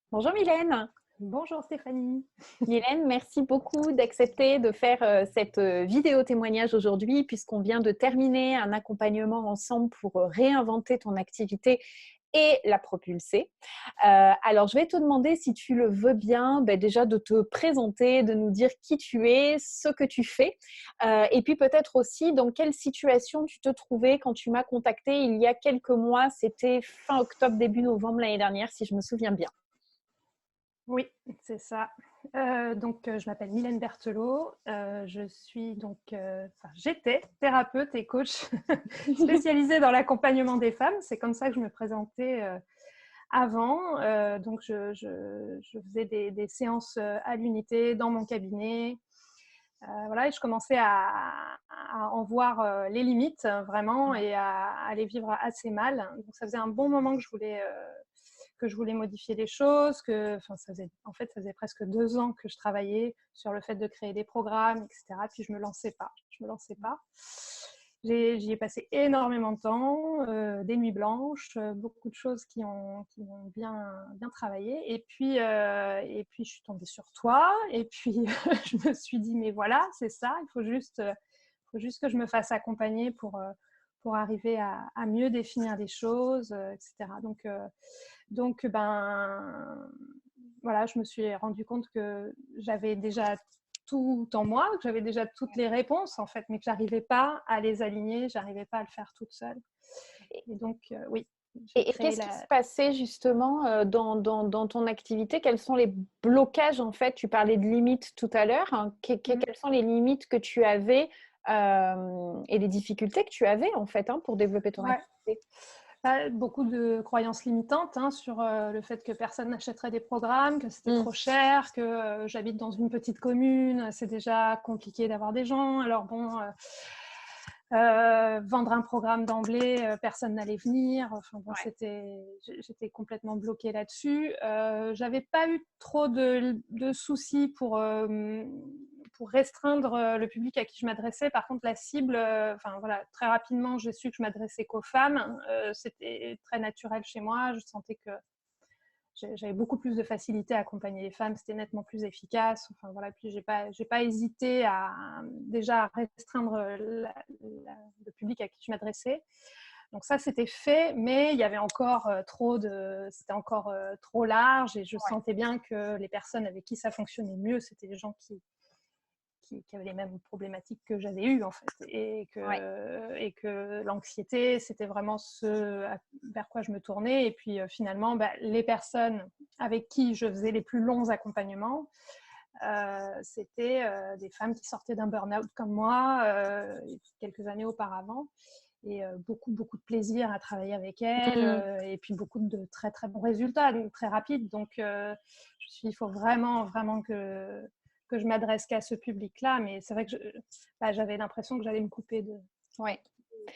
Bonjour Mylène. Bonjour Stéphanie. Mylène, merci beaucoup d'accepter de faire cette vidéo témoignage aujourd'hui puisqu'on vient de terminer un accompagnement ensemble pour réinventer ton activité et la propulser. Alors, je vais te demander si tu le veux bien, déjà de te présenter, de nous dire qui tu es, ce que tu fais et puis peut-être aussi dans quelle situation tu te trouvais quand tu m'as contacté il y a quelques mois. C'était fin octobre, début novembre l'année dernière, si je me souviens bien. Oui, c'est ça. Je m'appelle Mylène Berthelot. J'étais thérapeute et coach spécialisée dans l'accompagnement des femmes. C'est comme ça que je me présentais avant. Je faisais des séances à l'unité dans mon cabinet. Voilà, et je commençais à en voir les limites vraiment et à les vivre assez mal. Donc ça faisait un bon moment que je voulais modifier les choses, ça faisait presque 2 ans que je travaillais sur le fait de créer des programmes, etc. Puis je me lançais pas. J'y ai passé énormément de temps, des nuits blanches, beaucoup de choses qui ont bien travaillé. Et puis, je suis tombée sur toi. Et puis, je me suis dit, mais voilà, c'est ça. Il faut juste que je me fasse accompagner pour arriver à mieux définir les choses, etc. Voilà, je me suis rendu compte que j'avais déjà tout en moi, que j'avais déjà toutes les réponses en fait, mais que j'arrivais pas à les aligner, j'arrivais pas à le faire toute seule. Et donc, oui, j'ai Et créé qu'est-ce qui la. se passait justement dans ton activité? Quels sont les blocages en fait? Tu parlais de limites tout à l'heure, hein. Quelles sont les limites que tu avais et les difficultés que tu avais en fait pour développer ton Ouais. activité? Beaucoup de croyances limitantes sur le fait que personne n'achèterait des programmes, que c'était Mm. trop cher, que j'habite dans une petite commune, c'est déjà compliqué d'avoir des gens. Alors bon, vendre un programme d'emblée, personne n'allait venir. Enfin bon, Ouais. j'étais complètement bloquée là-dessus. J'avais pas eu trop de soucis pour restreindre le public à qui je m'adressais. Par contre, la cible, voilà, très rapidement, j'ai su que je m'adressais qu'aux femmes. C'était très naturel chez moi. Je sentais que j'avais beaucoup plus de facilité à accompagner les femmes, c'était nettement plus efficace. Enfin voilà, puis j'ai pas hésité à déjà restreindre le public à qui je m'adressais. Donc ça c'était fait, mais il y avait encore c'était encore trop large et je sentais bien que les personnes avec qui ça fonctionnait mieux, c'était les gens qui avaient les mêmes problématiques que j'avais eues en fait, Ouais. et que l'anxiété c'était vraiment ce vers quoi je me tournais. Et puis finalement les personnes avec qui je faisais les plus longs accompagnements, c'était des femmes qui sortaient d'un burn-out comme moi quelques années auparavant, et beaucoup de plaisir à travailler avec elles, Mm. et puis beaucoup de très très bons résultats, donc très rapides. Donc il faut vraiment que je m'adresse qu'à ce public-là, mais c'est vrai que j'avais l'impression que j'allais me couper Ouais.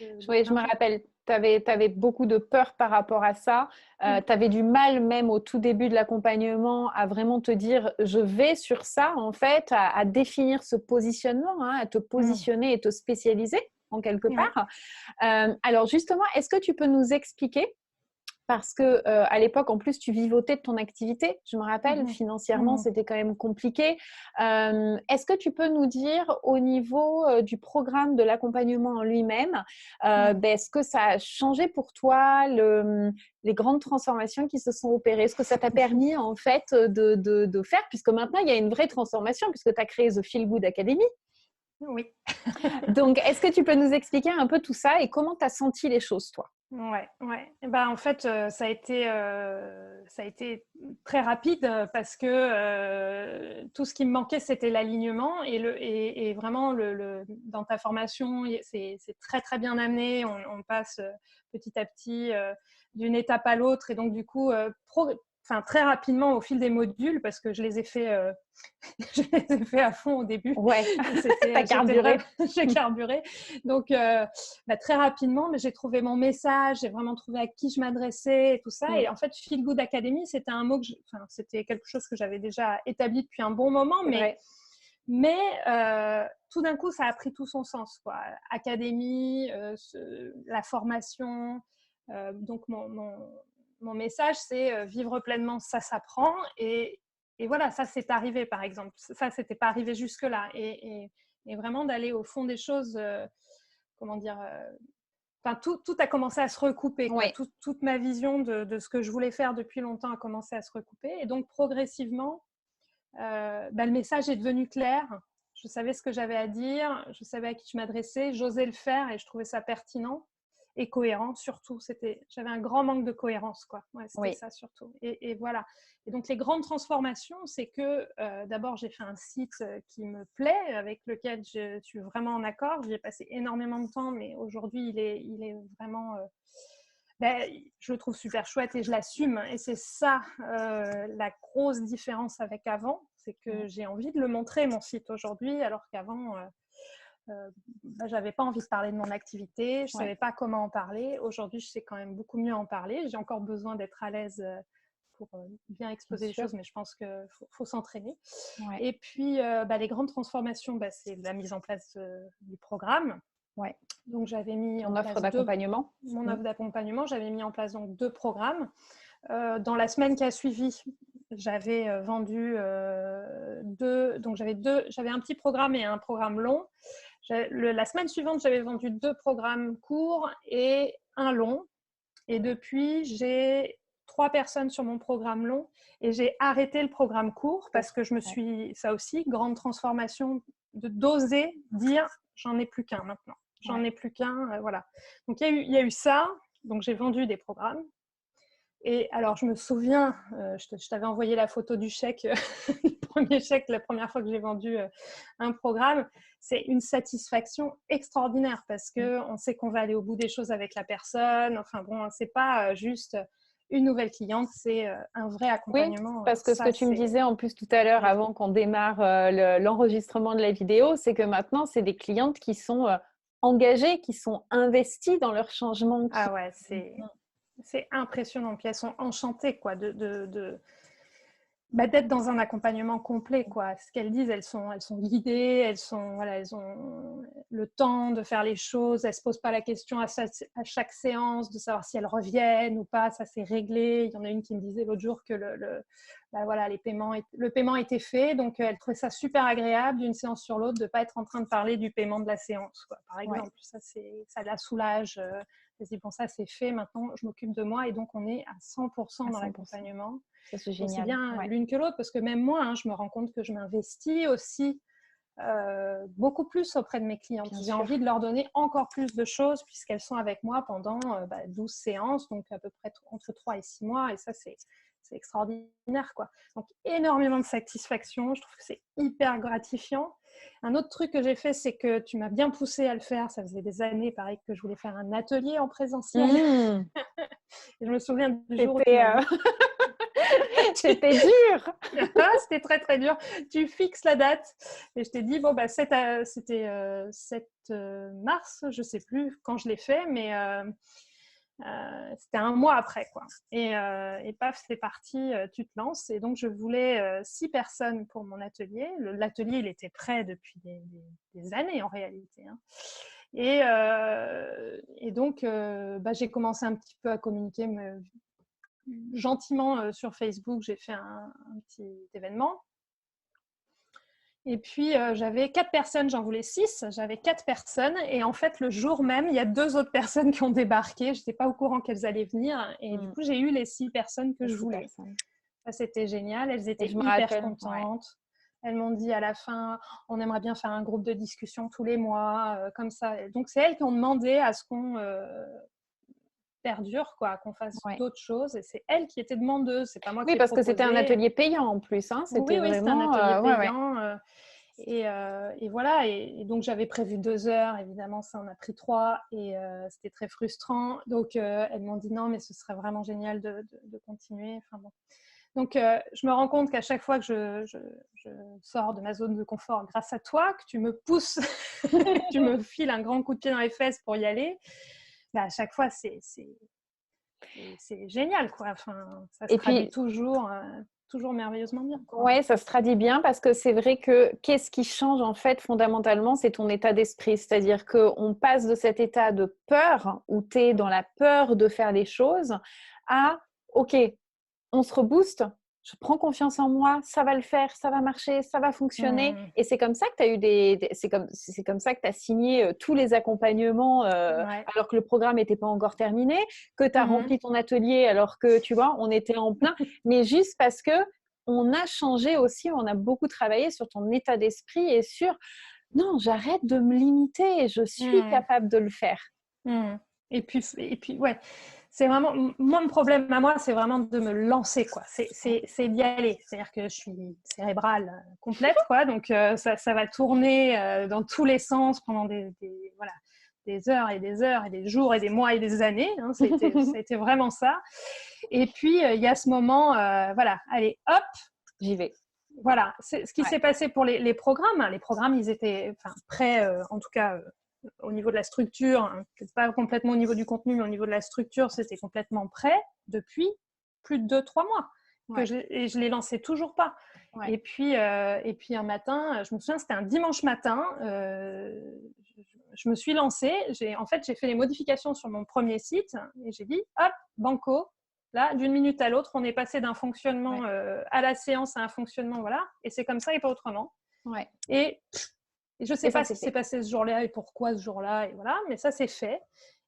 de Oui, je plein de me choses. rappelle, tu avais beaucoup de peur par rapport à ça. Tu avais du mal même au tout début de l'accompagnement à vraiment te dire, je vais sur ça, en fait, à définir ce positionnement, à te Mm. positionner et te spécialiser en quelque Ouais. part. Alors justement, est-ce que tu peux nous expliquer parce que à l'époque, en plus, tu vivotais de ton activité. Je me rappelle, Mhm. financièrement, Mhm. c'était quand même compliqué. Est-ce que tu peux nous dire, au niveau du programme de l'accompagnement en lui-même, Mm. est-ce que ça a changé pour toi les grandes transformations qui se sont opérées? Est-ce que ça t'a permis, en fait, de faire, puisque maintenant, il y a une vraie transformation, puisque tu as créé The Feel Good Academy. Oui. Donc, est-ce que tu peux nous expliquer un peu tout ça et comment tu as senti les choses, toi? Ouais, ouais. Et ben, en fait, ça a été très rapide parce que tout ce qui me manquait, c'était l'alignement et vraiment dans ta formation, c'est très très bien amené. On passe petit à petit d'une étape à l'autre, et donc du coup, très rapidement au fil des modules, parce que je les ai fait, je les ai fait à fond au début. Ouais, t'as J'étais carburé. vraiment, j'ai carburé. Donc très rapidement, mais j'ai trouvé mon message, j'ai vraiment trouvé à qui je m'adressais et tout ça. Mm, Et en fait, Feel Good Academy, c'était un mot c'était quelque chose que j'avais déjà établi depuis un bon moment, c'est mais vrai. mais tout d'un coup, ça a pris tout son sens, quoi. Académie, la formation, donc mon message, c'est vivre pleinement, ça s'apprend. Et voilà, ça, c'est arrivé, par exemple. Ça, c'était pas arrivé jusque-là. Et vraiment d'aller au fond des choses, comment dire, enfin, tout a commencé à se recouper. Quoi. Oui. Toute ma vision de ce que je voulais faire depuis longtemps a commencé à se recouper. Et donc, progressivement, le message est devenu clair. Je savais ce que j'avais à dire, je savais à qui je m'adressais, j'osais le faire et je trouvais ça pertinent et cohérent surtout. J'avais un grand manque de cohérence, quoi. Ouais, c'était ça surtout. Et voilà. Et donc les grandes transformations, c'est que d'abord j'ai fait un site qui me plaît, avec lequel je suis vraiment en accord. J'y ai passé énormément de temps, mais aujourd'hui il est vraiment je le trouve super chouette et je l'assume. Et c'est ça la grosse différence avec avant, c'est que j'ai envie de le montrer, mon site aujourd'hui, alors qu'avant, j'avais pas envie de parler de mon activité, je savais pas comment en parler. Aujourd'hui, je sais quand même beaucoup mieux en parler. J'ai encore besoin d'être à l'aise pour bien exposer les choses, mais je pense qu'il faut s'entraîner. Ouais. Et puis, les grandes transformations, c'est la mise en place du programme. Ouais. Donc, j'avais mis en offre d'accompagnement. Mon offre d'accompagnement, j'avais mis en place donc 2 programmes. Dans la semaine qui a suivi, j'avais vendu 2. Donc, j'avais un petit programme et un programme long. La semaine suivante, j'avais vendu 2 programmes courts et un long. Et depuis, j'ai 3 personnes sur mon programme long et j'ai arrêté le programme court parce que je me suis, ça aussi, grande transformation, d'oser dire j'en ai plus qu'un maintenant. J'en ai plus qu'un, voilà. Donc, il y a eu ça. Donc, j'ai vendu des programmes. Et alors, je me souviens, je t'avais envoyé la photo du chèque, le premier chèque, la première fois que j'ai vendu un programme. C'est une satisfaction extraordinaire parce qu'on sait qu'on va aller au bout des choses avec la personne. Enfin bon, c'est pas juste une nouvelle cliente, c'est un vrai accompagnement. Oui, parce que ce que tu me disais en plus tout à l'heure, avant qu'on démarre l'enregistrement de la vidéo, c'est que maintenant, c'est des clientes qui sont engagées, qui sont investies dans leur changement. Ah ouais, c'est impressionnant. Puis elles sont enchantées quoi, d'être dans un accompagnement complet, quoi. Ce qu'elles disent, elles sont guidées, elles ont le temps de faire les choses, elles se posent pas la question à chaque séance de savoir si elles reviennent ou pas, ça c'est réglé. Il y en a une qui me disait l'autre jour que le paiement était fait, donc elle trouvait ça super agréable d'une séance sur l'autre de pas être en train de parler du paiement de la séance, quoi, par exemple. Ça la soulage. Elle se dit, bon, ça c'est fait, maintenant je m'occupe de moi, et donc on est à 100% dans l'accompagnement. Ça, c'est génial. C'est bien l'une que l'autre, parce que même moi, je me rends compte que je m'investis aussi beaucoup plus auprès de mes clientes. J'ai envie de leur donner encore plus de choses puisqu'elles sont avec moi pendant 12 séances, donc à peu près entre 3 et 6 mois, et ça c'est extraordinaire, quoi. Donc énormément de satisfaction, je trouve que c'est hyper gratifiant. Un autre truc que j'ai fait, c'est que tu m'as bien poussé à le faire. Ça faisait des années, pareil, que je voulais faire un atelier en présentiel. Et je me souviens du jour où c'était dur. C'était très très dur. Tu fixes la date et je t'ai dit c'était 7 mars, je sais plus quand je l'ai fait, mais c'était un mois après, quoi. Et paf, c'est parti, tu te lances. Et donc je voulais 6 personnes pour mon atelier. L'atelier, il était prêt depuis des années en réalité, hein. Et donc j'ai commencé un petit peu à communiquer gentiment sur Facebook. J'ai fait un petit événement. Et puis, j'avais 4 personnes, j'en voulais 6. J'avais 4 personnes. Et en fait, le jour même, il y a 2 autres personnes qui ont débarqué. Je n'étais pas au courant qu'elles allaient venir. Et du coup, j'ai eu les 6 personnes que je voulais. Ça, c'était génial. Elles étaient hyper contentes. Elles m'ont dit à la fin, on aimerait bien faire un groupe de discussion tous les mois, comme ça. Donc, c'est elles qui ont demandé à ce qu'on perdure, quoi, qu'on fasse d'autres choses. Et c'est elle qui était demandeuse, c'est pas moi qui ai parce proposé. Que c'était un atelier payant en plus, hein. C'était vraiment un atelier payant. Et voilà, et donc j'avais prévu 2 heures, évidemment ça en a pris 3, et c'était très frustrant. Donc elles m'ont dit non, mais ce serait vraiment génial de continuer. Enfin, bon. Donc je me rends compte qu'à chaque fois que je sors de ma zone de confort grâce à toi, que tu me pousses, tu me files un grand coup de pied dans les fesses pour y aller, à chaque fois c'est génial, quoi. Enfin, ça se traduit toujours merveilleusement bien. Oui, ça se traduit bien parce que c'est vrai que qu'est-ce qui change en fait fondamentalement, c'est ton état d'esprit. C'est-à-dire qu'on passe de cet état de peur où tu es dans la peur de faire les choses à ok, on se rebooste, je prends confiance en moi, ça va le faire, ça va marcher, ça va fonctionner. Mmh. Et c'est comme ça que tu as eu c'est comme ça que tu as signé tous les accompagnements Ouais. alors que le programme n'était pas encore terminé, que tu as Mmh. rempli ton atelier alors que, tu vois, on était en plein. Mais juste parce que on a changé aussi, on a beaucoup travaillé sur ton état d'esprit et sur non, j'arrête de me limiter, je suis Mmh. capable de le faire. Mmh. Et puis ouais, c'est vraiment, moi, mon problème à moi, c'est vraiment de me lancer, quoi. C'est d'y aller. C'est-à-dire que je suis cérébrale complète, quoi. Donc, ça va tourner dans tous les sens pendant voilà, des heures et des heures et des jours et des mois et des années. Hein. C'était vraiment ça. Et puis, il y a ce moment, voilà, allez, hop, J'y vais. voilà. C'est ce qui Ouais. s'est passé pour les programmes. Les programmes, ils étaient prêts, en tout cas, au niveau de la structure, hein, peut-être pas complètement au niveau du contenu, mais au niveau de la structure, c'était complètement prêt depuis plus de 2-3 mois. Ouais. Et je ne les lançais toujours pas. Ouais. Et puis un matin, je me souviens, c'était un dimanche matin, je me suis lancée. En fait, j'ai fait les modifications sur mon premier site et j'ai dit, hop, banco. Là, d'une minute à l'autre, on est passé d'un fonctionnement à la séance à un fonctionnement, voilà. Et c'est comme ça et pas autrement. Ouais. Et je ne sais Et ça, pas c'est ce qui s'est fait. passé ce jour-là et pourquoi ce jour-là, et voilà, mais ça, c'est fait.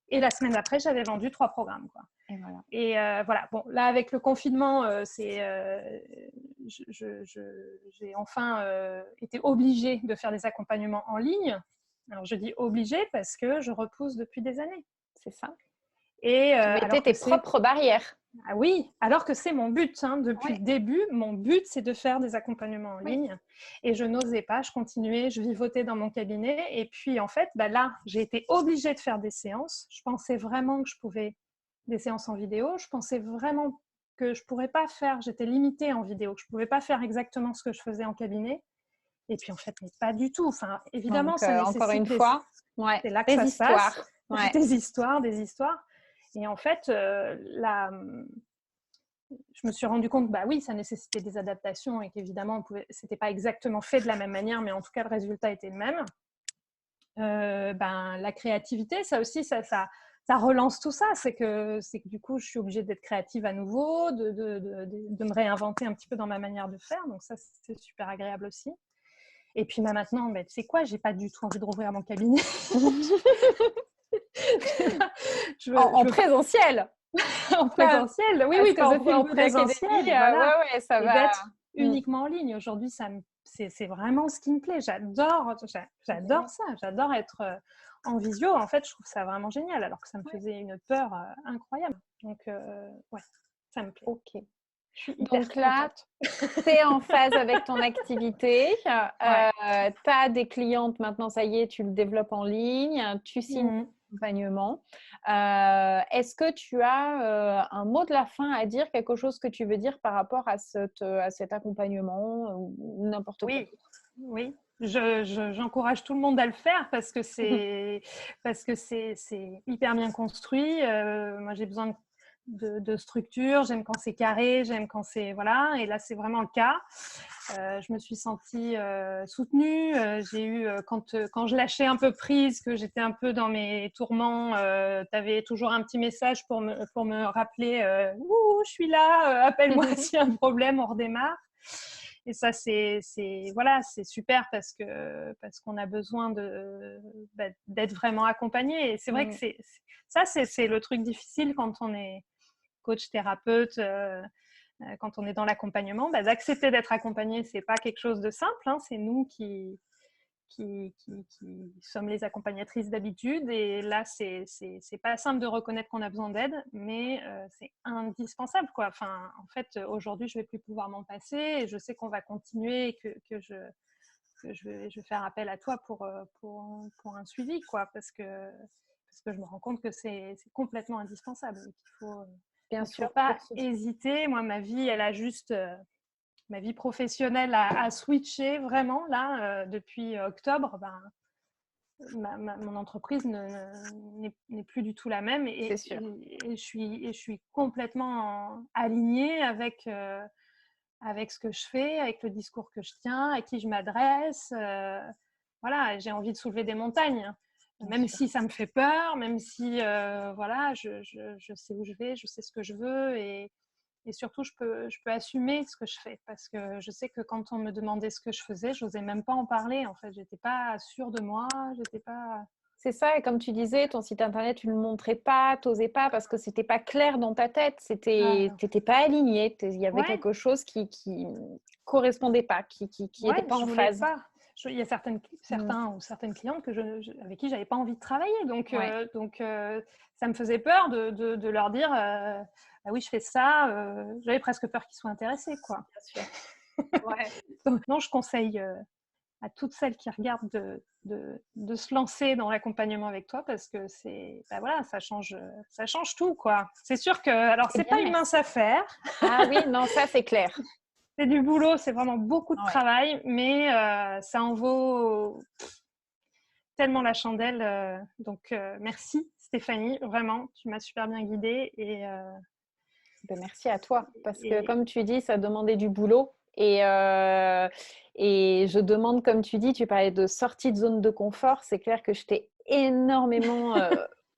Et la semaine d'après, j'avais vendu 3 programmes, quoi. Et voilà. Et voilà, bon, là, avec le confinement, j'ai enfin été obligée de faire des accompagnements en ligne. Alors, je dis obligée parce que je repousse depuis des années. C'est ça. Et Tu mettais alors que tes c'est propres barrières. ah oui, alors que c'est mon but, hein, depuis Ouais. le début, mon but c'est de faire des accompagnements en Oui. ligne et je n'osais pas, je continuais, je vivotais dans mon cabinet et puis en fait, bah là, j'ai été obligée de faire des séances. Je pensais vraiment que je pouvais des séances en vidéo, je pensais vraiment que je pourrais pas faire, j'étais limitée en vidéo, que je pouvais pas faire exactement ce que je faisais en cabinet et puis en fait, mais pas du tout. Enfin, évidemment, Donc, ça encore nécessite une fois, ouais, c'est là que des ça se passe, histoires. Ouais. des histoires, des histoires. Et en fait, je me suis rendu compte, bah oui, ça nécessitait des adaptations et qu'évidemment, c'était pas exactement fait de la même manière, mais en tout cas, le résultat était le même. La créativité, ça aussi, ça relance tout ça. C'est que du coup, je suis obligée d'être créative à nouveau, de me réinventer un petit peu dans ma manière de faire. Donc ça, c'est super agréable aussi. Et puis maintenant, tu sais quoi, j'ai pas du tout envie de rouvrir mon cabinet. En présentiel. En présentiel, oui, Parce oui, que pas The Feel en Good Academy, présentiel, voilà. ouais, ça Et va. d'être Mm. uniquement en ligne. Aujourd'hui, c'est vraiment ce qui me plaît. J'adore ça. J'adore être en visio. En fait, je trouve ça vraiment génial, alors que ça me faisait une peur incroyable. Donc, ouais, ça me plaît. Ok. Je suis hyper Donc là, contente. tu es en phase avec ton activité. Ouais. Tu as des clientes maintenant, ça y est, tu le développes en ligne, tu signes Mmh. un accompagnement. Est-ce que tu as un mot de la fin à dire, quelque chose que tu veux dire par rapport à cet accompagnement ou n'importe quoi Oui, oui. J'encourage tout le monde à le faire parce que c'est hyper bien construit. Moi, j'ai besoin de structure. J'aime quand c'est carré. J'aime quand c'est voilà. Et là, c'est vraiment le cas. Je me suis sentie soutenue. J'ai eu quand je lâchais un peu prise, que j'étais un peu dans mes tourments, tu avais toujours un petit message pour me rappeler ouh, je suis là, appelle-moi s'il y a un problème, on redémarre. Et ça, c'est super parce qu'on a besoin d'être vraiment accompagné. Et c'est vrai que c'est le truc difficile quand on est coach thérapeute, quand on est dans l'accompagnement, d'accepter d'être accompagné, c'est pas quelque chose de simple. Hein, c'est nous qui sommes les accompagnatrices d'habitude. Et là, c'est pas simple de reconnaître qu'on a besoin d'aide, mais c'est indispensable, quoi. Enfin, en fait, aujourd'hui, je vais plus pouvoir m'en passer et je sais qu'on va continuer et que je vais faire appel à toi pour un suivi, quoi, parce que je me rends compte que c'est complètement indispensable et Bien qu'il faut sûr, pas pour ce... hésiter. Moi, ma vie, elle a juste ma vie professionnelle a switché vraiment là depuis octobre. Mon entreprise n'est plus du tout la même C'est sûr. et je suis complètement alignée avec ce que je fais, avec le discours que je tiens, à qui je m'adresse. Voilà, j'ai envie de soulever des montagnes, Bien même sûr. si ça me fait peur, même si voilà, je sais où je vais, je sais ce que je veux et surtout, je peux assumer ce que je fais parce que je sais que quand on me demandait ce que je faisais, je n'osais même pas en parler. En fait, j'étais pas sûre de moi, j'étais pas. C'est ça, et comme tu disais, ton site internet, tu ne le montrais pas, tu n'osais pas parce que c'était pas clair dans ta tête, tu n'étais pas aligné, il y avait Ouais, quelque chose qui correspondait pas, qui était ouais, pas je en voulais phase. pas. Il y a Mm. certains ou certaines clientes avec qui j'avais pas envie de travailler, Ouais, donc ça me faisait peur de leur dire ah oui je fais ça. J'avais presque peur qu'ils soient intéressés, quoi. bien sûr. Ouais. Donc, non, je conseille à toutes celles qui regardent de se lancer dans l'accompagnement avec toi parce que voilà, ça change tout, quoi. C'est sûr que, alors, Eh c'est bien, pas une mince merci. affaire, Ah oui, non, ça c'est clair. c'est du boulot, c'est vraiment beaucoup de Ouais. travail, mais ça en vaut tellement la chandelle. Donc, merci Stéphanie, vraiment, tu m'as super bien guidée Ben, merci à toi, parce que et comme tu dis, ça demandait du boulot. Et je demande, comme tu dis, tu parlais de sortie de zone de confort. C'est clair que je t'ai énormément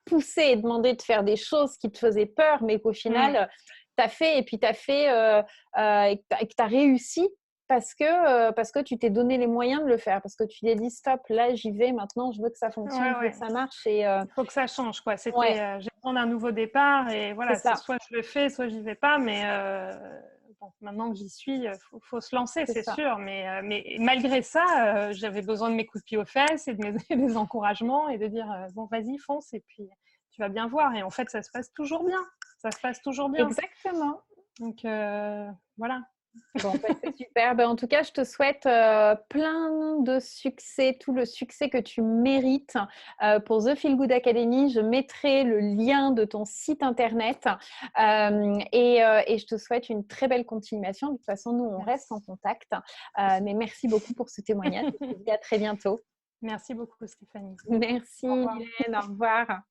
poussé et demandé de faire des choses qui te faisaient peur, mais qu'au final, tu as fait et puis tu as fait et que tu as réussi parce que tu t'es donné les moyens de le faire, parce que tu t'es dit stop, là j'y vais, maintenant je veux que ça fonctionne, ouais, je veux que ouais. ça marche. Il faut que ça change, quoi. Ouais, J'ai besoin d'un nouveau départ et c'est voilà, c'est ça, soit je le fais, soit j'y vais pas. Mais bon, maintenant que j'y suis, faut se lancer, c'est c'est ça. sûr. Mais malgré ça, j'avais besoin de mes coups de pied aux fesses et de des encouragements et de dire bon, vas-y, fonce et puis tu vas bien voir. Et en fait, ça se passe toujours bien. Ça se passe toujours bien. Exactement. Donc voilà. Bon, bah, c'est super. Bah, en tout cas, je te souhaite plein de succès, tout le succès que tu mérites pour The Feel Good Academy. Je mettrai le lien de ton site internet et je te souhaite une très belle continuation. De toute façon, nous, on reste en Merci. contact. Mais merci beaucoup pour ce témoignage. Je te dis à très bientôt. Merci beaucoup, Stéphanie. Merci, Au revoir. Hélène. Au revoir.